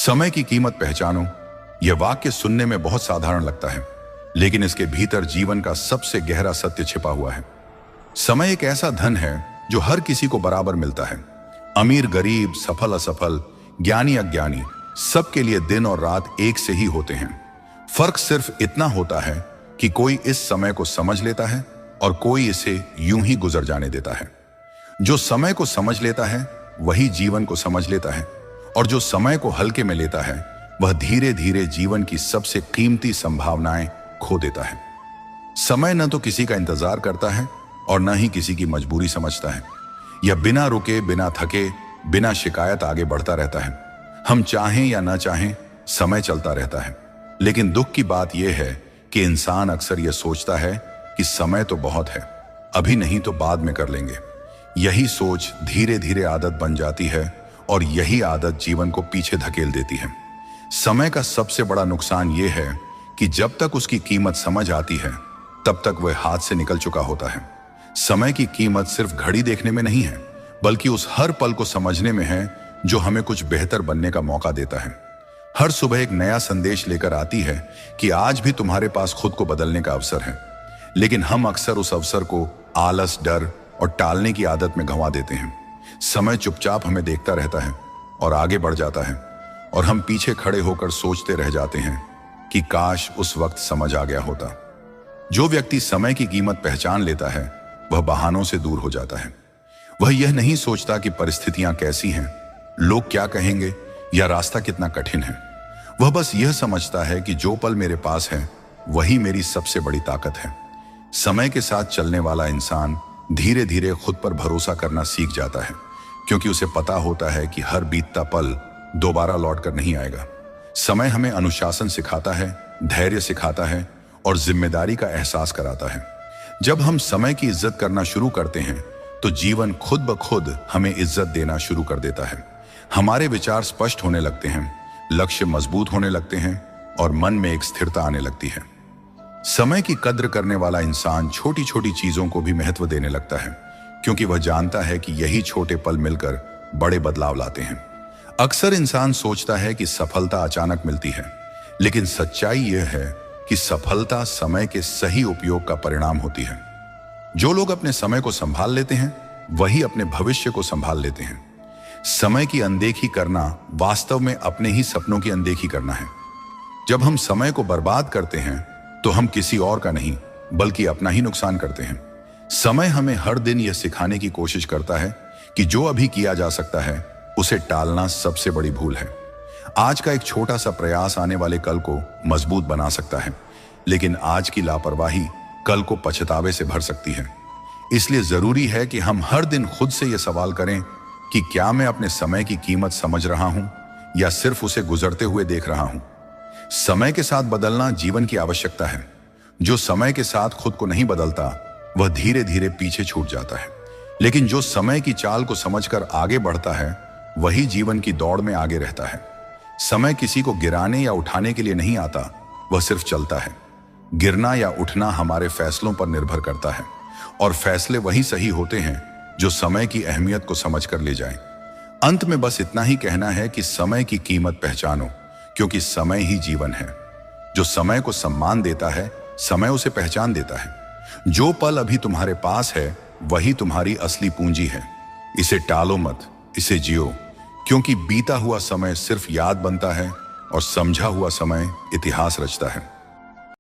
समय की कीमत पहचानो। यह वाक्य सुनने में बहुत साधारण लगता है, लेकिन इसके भीतर जीवन का सबसे गहरा सत्य छिपा हुआ है। समय एक ऐसा धन है जो हर किसी को बराबर मिलता है। अमीर गरीब, सफल असफल, ज्ञानी अज्ञानी, सबके लिए दिन और रात एक से ही होते हैं। फर्क सिर्फ इतना होता है कि कोई इस समय को समझ लेता है और कोई इसे यूं ही गुजर जाने देता है। जो समय को समझ लेता है वही जीवन को समझ लेता है, और जो समय को हल्के में लेता है वह धीरे धीरे जीवन की सबसे कीमती संभावनाएं खो देता है। समय न तो किसी का इंतजार करता है और न ही किसी की मजबूरी समझता है। यह बिना रुके, बिना थके, बिना शिकायत आगे बढ़ता रहता है। हम चाहें या न चाहें समय चलता रहता है। लेकिन दुख की बात यह है कि इंसान अक्सर यह सोचता है कि समय तो बहुत है, अभी नहीं तो बाद में कर लेंगे। यही सोच धीरे धीरे आदत बन जाती है और यही आदत जीवन को पीछे धकेल देती है। समय का सबसे बड़ा नुकसान यह है कि जब तक उसकी कीमत समझ आती है तब तक वह हाथ से निकल चुका होता है। समय की कीमत सिर्फ घड़ी देखने में नहीं है, बल्कि उस हर पल को समझने में है जो हमें कुछ बेहतर बनने का मौका देता है। हर सुबह एक नया संदेश लेकर आती है कि आज भी तुम्हारे पास खुद को बदलने का अवसर है, लेकिन हम अक्सर उस अवसर को आलस, डर और टालने की आदत में गंवा देते हैं। समय चुपचाप हमें देखता रहता है और आगे बढ़ जाता है, और हम पीछे खड़े होकर सोचते रह जाते हैं कि काश उस वक्त समझ आ गया होता। जो व्यक्ति समय की कीमत पहचान लेता है वह बहानों से दूर हो जाता है। वह यह नहीं सोचता कि परिस्थितियां कैसी हैं, लोग क्या कहेंगे या रास्ता कितना कठिन है। वह बस यह समझता है कि जो पल मेरे पास है वही मेरी सबसे बड़ी ताकत है। समय के साथ चलने वाला इंसान धीरे धीरे खुद पर भरोसा करना सीख जाता है, क्योंकि उसे पता होता है कि हर बीतता पल दोबारा लौट कर नहीं आएगा। समय हमें अनुशासन सिखाता है, धैर्य सिखाता है और जिम्मेदारी का एहसास कराता है। जब हम समय की इज्जत करना शुरू करते हैं तो जीवन खुद ब खुद हमें इज्जत देना शुरू कर देता है। हमारे विचार स्पष्ट होने लगते हैं, लक्ष्य मजबूत होने लगते हैं और मन में एक स्थिरता आने लगती है। समय की कद्र करने वाला इंसान छोटी छोटी चीजों को भी महत्व देने लगता है, क्योंकि वह जानता है कि यही छोटे पल मिलकर बड़े बदलाव लाते हैं। अक्सर इंसान सोचता है कि सफलता अचानक मिलती है, लेकिन सच्चाई यह है कि सफलता समय के सही उपयोग का परिणाम होती है। जो लोग अपने समय को संभाल लेते हैं वही अपने भविष्य को संभाल लेते हैं। समय की अनदेखी करना वास्तव में अपने ही सपनों की अनदेखी करना है। जब हम समय को बर्बाद करते हैं तो हम किसी और का नहीं बल्कि अपना ही नुकसान करते हैं। समय हमें हर दिन यह सिखाने की कोशिश करता है कि जो अभी किया जा सकता है उसे टालना सबसे बड़ी भूल है। आज का एक छोटा सा प्रयास आने वाले कल को मजबूत बना सकता है, लेकिन आज की लापरवाही कल को पछतावे से भर सकती है। इसलिए जरूरी है कि हम हर दिन खुद से यह सवाल करें कि क्या मैं अपने समय की कीमत समझ रहा हूं या सिर्फ उसे गुजरते हुए देख रहा हूं। समय के साथ बदलना जीवन की आवश्यकता है। जो समय के साथ खुद को नहीं बदलता वह धीरे धीरे पीछे छूट जाता है, लेकिन जो समय की चाल को समझकर आगे बढ़ता है वही जीवन की दौड़ में आगे रहता है। समय किसी को गिराने या उठाने के लिए नहीं आता, वह सिर्फ चलता है। गिरना या उठना हमारे फैसलों पर निर्भर करता है, और फैसले वही सही होते हैं जो समय की अहमियत को समझकर ले जाएं। अंत में बस इतना ही कहना है कि समय की कीमत पहचानो, क्योंकि समय ही जीवन है। जो समय को सम्मान देता है समय उसे पहचान देता है। जो पल अभी तुम्हारे पास है वही तुम्हारी असली पूंजी है। इसे टालो मत, इसे जियो, क्योंकि बीता हुआ समय सिर्फ याद बनता है और समझा हुआ समय इतिहास रचता है।